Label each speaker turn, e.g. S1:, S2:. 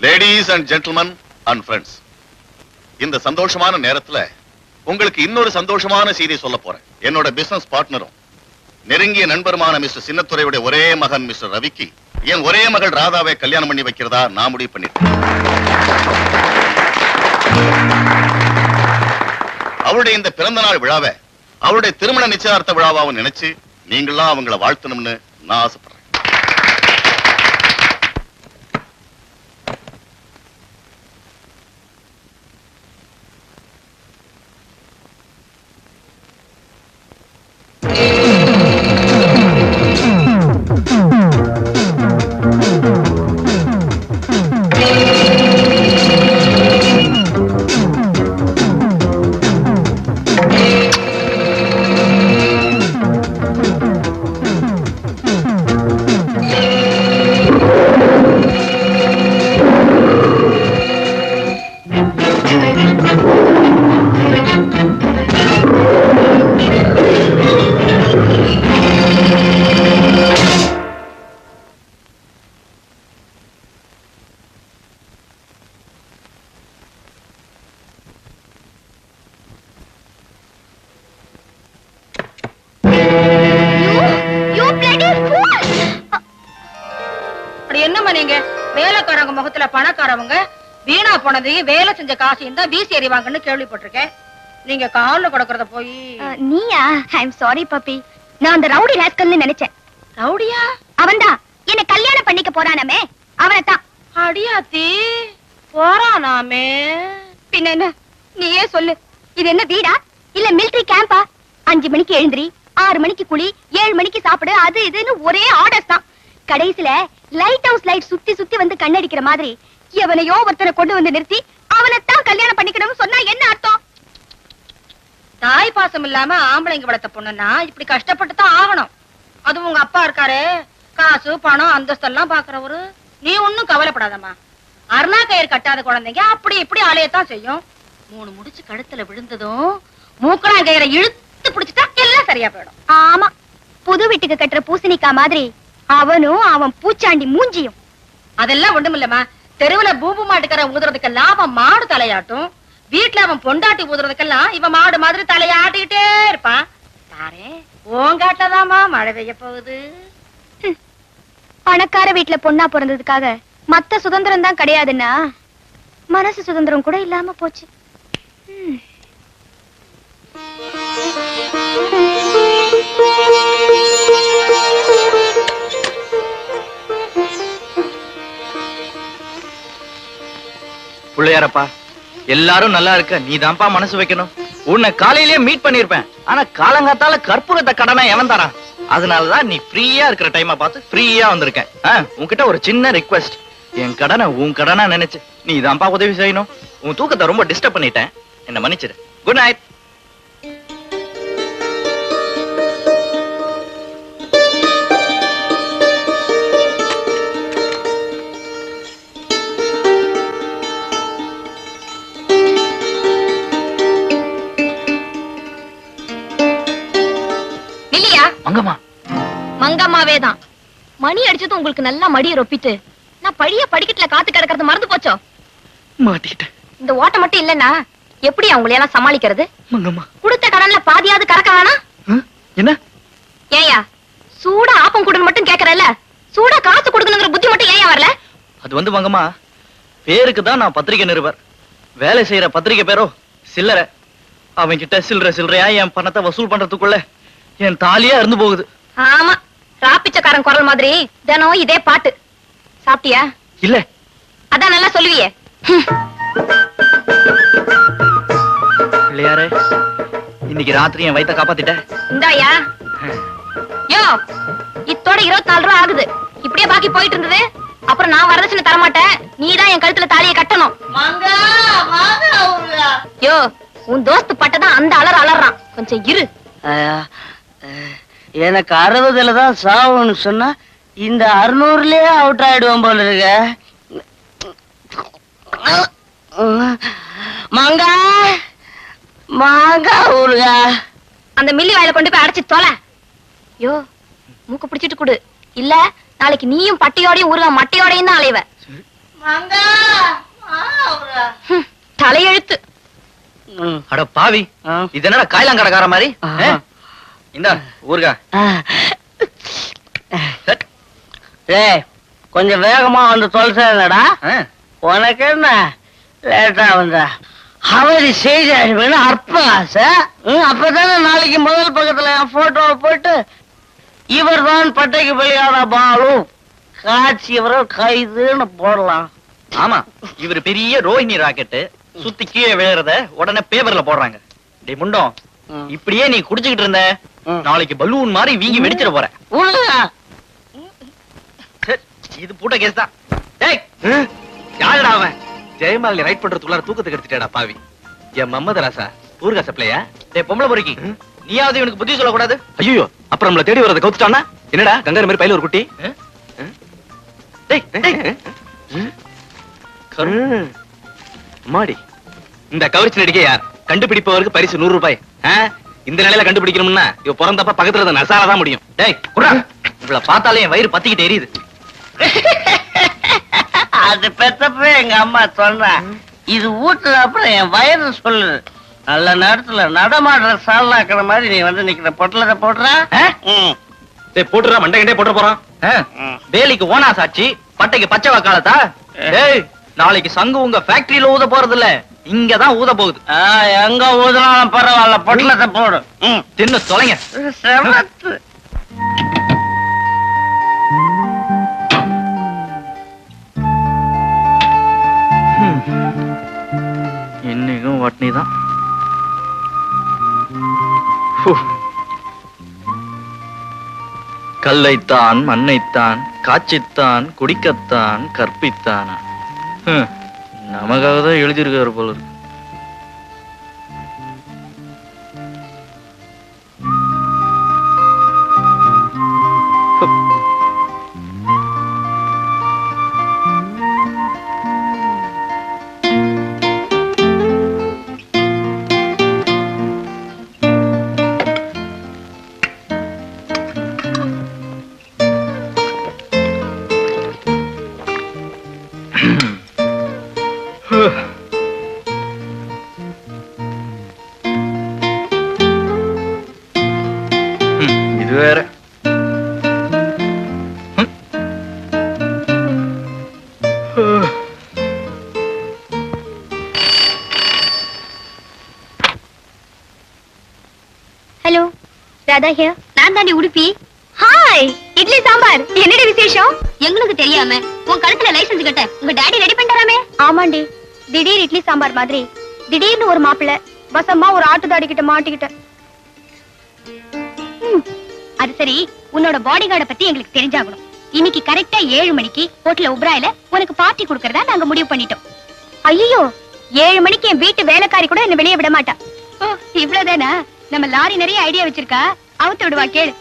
S1: Ladies and gentleman and friends, இந்த சந்தோஷமான நேரத்துல உங்களுக்கு இன்னொரு சந்தோஷமான செய்தி சொல்ல போறேன். என்னோட பிசினஸ் பார்ட்னரும் நெருங்கிய நண்பருமான மிஸ்டர் சின்னத்துரையுடைய ஒரே மகன் மிஸ்டர் ரவிக்கு என் ஒரே மகள் ராதாவை கல்யாணம் பண்ணி வைக்கிறதா நான் முடிவு பண்ணிட்டேன். அவருடைய இந்த பிறந்த நாள் விழாவை அவருடைய திருமண நிச்சயார்த்த விழாவாவும் நினைச்சு நீங்களாம் அவங்கள வாழ்த்தணும்னு நான் ஆசைப்படுறேன்.
S2: வேலைக்காரங்க முகத்துல பணக்காரவங்க வீணா போனதையும் வேலை செஞ்ச காசையும் தான் வீசி எறிவாங்கன்னு கேள்விப்பட்டிருக்கேன். நீங்க கால்ல கொடுக்கறத போய்
S3: நீயா? ஐ அம் சாரி பப்பி. நான் அந்த ரவுடி ராஸ்கல்னு நினைச்சேன்.
S2: ரவுடியா?
S3: அவன்தான் என்ன கல்யாணம் பண்ணிக்க போறானாமே, அவனைத்தான்.
S2: அடியாத்தி போறானாமே?
S3: பின்ன என்ன, நீயே சொல்லு. இது என்ன வீடா இல்ல மிலிட்டரி கேம்பா? 5 மணிக்கு எழுந்திரி, 6 மணிக்கு குளி, 7 மணிக்கு சாப்பிடு, அது இதுன்னு ஒரே ஆர்டர்ஸ் தான். கடைசில லைட் ஹவுஸ் லைட் சுத்தி சுத்தி வந்து கண்ணடிக்கிற மாதிரி எவனையோ ஒருத்தரை கொண்டு வந்து நிறுத்தி அவனைத்தான் கல்யாணம் பண்ணிக்கணும்னு சொன்னா என்ன அர்த்தம்?
S2: தாய் பாசம் இல்லாம ஆம்பளைங்க வளர்த்த பொண்ணுன்னா இப்படி கஷ்டப்பட்டு தான் ஆகணும். அது உங்க அப்பா இருக்காரு, காசு பணம் அந்தஸ்தெல்லாம் பாக்குறவரு. நீ ஒன்னும் கவலைப்படாதம்மா. அருணா கயிறு கட்டாத குழந்தைங்க அப்படி இப்படி அலையத்தான் செய்யும். 3 முடிச்சு கழுத்துல விழுந்ததும் மூக்கணா கயிறை இழுத்து பிடிச்சிட்டா எல்லாம் சரியா போயிடும்.
S3: ஆமா, புது வீட்டுக்கு கட்டுற பூசணிக்கா மாதிரி அவனும் அவன் பூச்சாண்டி மூஞ்சியும்.
S2: அதெல்லாம் ஒண்ணுமில்லம்மா. தெருவுல பூபு மாட்டுக்கார ஊதுறதுக்கெல்லாம் அவன் மாடு தலையாட்டும், வீட்டுல அவன் பொண்டாட்டி ஊதுறதுக்கெல்லாம் இவன் மாடு மாதிரி தலையாட்டிக்கிட்டே இருப்பான். பாரு, ஓங்காட்டதாமா மழை பெய்ய போகுது.
S3: பணக்கார வீட்டுல பொண்ணா பிறந்ததுக்காக மத்த சுதந்திரம் தான் கிடையாதுன்னா மனசு சுதந்திரம் கூட இல்லாம போச்சு.
S4: பிள்ளையாரப்பா, எல்லாரும் நல்லா இருக்க நீ தான்ப்பா மனசு வைக்கணும். உன்னை காலையிலேயே மீட் பண்ணிருப்பேன், ஆனா காலங்காத்தால கற்பூரத்தை கடனை எவன் தரான்? அதனாலதான் நீ ஃப்ரீயா இருக்கிற டைமை பார்த்து ஃப்ரீயா வந்திருக்கேன். உன்கிட்ட ஒரு சின்ன ரிக்வெஸ்ட். என் கடனை உன் கடனா நினைச்சு நீ தான்ப்பா உதவி செய்யணும். உன் தூக்கத்தை ரொம்ப டிஸ்டர்ப் பண்ணிட்டேன், என்ன மன்னிச்சிரு. Good night. மங்கம்மா.
S3: மங்கம்மாவே தான். மணி அடிச்சது உங்களுக்கு நல்லா மடிய ரொப்பிட்டு நான் பழிய படிக்கட்டுல காத்து கிடக்கிறது மறந்து போச்சோ?
S4: மாட்டிக்கிட்டேன்.
S3: இந்த ஓட்ட மட்டும் இல்லன்னா எப்படி அவங்களையெல்லாம் சமாளிக்கிறது?
S4: மங்கம்மா,
S3: கொடுத்த கடன்ல பாதியாவது கறக்க வேணாம்?
S4: என்ன
S3: ஏயா சூடா ஆப்பம் கொடுன்னு மட்டும் கேக்குறல்ல, சூடா காசு கொடுக்கணுங்கிற புத்தி மட்டும் ஏன் வரல?
S4: அது வந்து மங்கம்மா, பேருக்கு தான் நான் பத்திரிகை நிருபர். வேலை செய்யற பத்திரிகை பேரோ சில்லற. அவன் கிட்ட சில்லறையா என் பணத்தை வசூல் பண்றதுக்குள்ள என் தாலியா இருந்து போகுது.
S3: ஆமா, ராப்பிச்சக்காரன் குரல் மாதிரி தினம் இதே பாட்டு. சாப்பிட்டியா?
S4: இல்ல.
S3: அதான் நல்லா சொல்லுவியே.
S4: பிள்ளையாரே, இன்னைக்கு ராத்திரி என் வயித்தை காப்பாத்திட்ட.
S3: இந்தாயா. யோ, இத்தோட 24 ரூபா ஆகுது. இப்படியே பாக்கி போயிட்டு இருந்தது. அப்புறம் நான் வரதட்சணை தரமாட்டேன். நீதான் என் கழுத்துல தாலியை கட்டணும். யோ, உன் தோஸ்து பட்டதான் அந்த அலறான். கொஞ்சம் இரு.
S5: எனக்கு 60ல தான் சாவுன்னு சொன்னா இந்த 600லயே அவுட் ஆயிடுவோம் போல இருக்க. மாங்கா மாங்கா ஊருகா.
S3: அந்த மில்லி வாயில கொண்டு போய் அடைச்சு தொலை. யோ, மூக்க பிடிச்சிட்டு குடு. இல்ல நாளைக்கு நீயும் பட்டியோடையும் ஊருகா மட்டையோடையும் தான் அலைவ.
S2: தலையெழுத்து.
S4: அட பாவி, இது என்னடா காய்லாங்கடக்கார மாதிரி? இந்த ஊர்கா
S5: கொஞ்சம் வேகமா வந்து தொலைச்சா உனக்கு என்ன லேட்டா வந்தா அவரு செய்தி அற்ப ஆசை. அப்பதானே நாளைக்கு முதல் பக்கத்துல என் போட்டோவை போட்டு இவர் தான் பட்டைக்கு வெளியான பாலு காட்சி இவரை கைதுன்னு போடலாம்.
S4: ஆமா, இவர் பெரிய ரோஹிணி ராக்கெட்டு சுத்தி கீழே விழுறத உடனே பேப்பர்ல போடுறாங்க. டேய் முண்டம், இப்படியே நீ குடிச்சுக்கிட்டு இருந்த நாளைக்கு பலூன் மாதிரி வீங்கி வெடிச்சிட போற. இது பூட்ட கேஸ் தான். டேய் யாருடா அவன்?
S6: ஜெயமாலினி ரைட் பண்றதுக்குள்ள தூக்கத்துக்கு எடுத்துட்டேடா பாவி. என் மம்மத ராசா ஊர்கா சப்ளையா?
S4: டேய் பொம்பளை பொறுக்கி, நீயாவது இவனுக்கு புத்தி சொல்லக்கூடாது?
S6: ஐயோ, அப்புறம் நம்மள தேடி வரத கவுத்துட்டானா என்னடா? கங்காரு மாதிரி பையில ஒரு குட்டி. மாடி இந்த கவர்ச்சி நடிகை யார்? கண்டுபிடிப்பவருக்கு பரிசு 100 ரூபாய். இந்த நிலையில கண்டுபிடிக்கணும்னா இவ பிறந்தப்ப பக்கத்துல இருந்த நசால தான் முடியும்.
S4: டேய் குடா, இவள பார்த்தாலே என் வயிறு பத்திக்கிட்டு எரியுது.
S5: அது பெத்தப்ப எங்க அம்மா சொன்னா, இது ஊட்டுற அப்புறம் என் வயிறு சொல்லு. நல்ல நேரத்துல நடமாடுற சாலாக்குற மாதிரி நீ வந்து நிக்கிற பொட்டலத்தை போடுற.
S6: போட்டுறா மண்டை கண்டே போட்டு போறான்.
S4: வேலிக்கு ஓனா சாட்சி, பட்டைக்கு பச்சை வக்காலத்தா? டேய் நாளைக்கு சங்கு உங்க ஃபேக்டரியில ஊத போறது இல்ல, இங்கதான் ஊத போகுது.
S5: எங்க ஊதுனாலும் பரவாயில்ல, பொட்டலத்தை போடு.
S4: தின்னு தொலைங்க.
S5: செமத்து.
S4: இன்னைக்கும் வட்னி தான். கல்லைத்தான் மண்ணைத்தான் காய்ச்சித்தான் குடிக்கத்தான் கற்பித்தானா? நமக்காக தான் எழுதியிருக்காரு போல இருக்கு. இது வேற.
S3: Hello, Radha here. நான் தாண்டி உடுப்பி. ஹாய், இட்லி சாம்பார். என்னடி விசேஷம்? எங்களுக்கு தெரியாம உன் கழுத்துல லைசென்ஸ் கட்ட உங்க டாடி ரெடி பண்ணிட்டாராமே. ஆமாண்டி, திடீர் இட்லி சாம்பார் மாதிரி திடீர்னு ஒரு மாப்பிள்ள வசமா ஒரு ஆட்டு தாடி கிட்ட மாட்டிக்கிட்ட. அது சரி, உன்னோட பாடி கார்டை பத்தி எங்களுக்கு தெரிஞ்சாகணும். இன்னைக்கு கரெக்டா 7 மணிக்கு ஹோட்டல் உப்ராயில உனக்கு பார்ட்டி கொடுக்கறதா நாங்க முடிவு பண்ணிட்டோம். ஐயோ, 7 மணிக்கு என் வீட்டு வேலைக்காரி கூட என்ன வெளியே விட மாட்டா. ஓ, இவ்வளவுதானா? நம்ம லாரி நிறைய ஐடியா வச்சிருக்கா, அவுத்து விடுவா கேளு.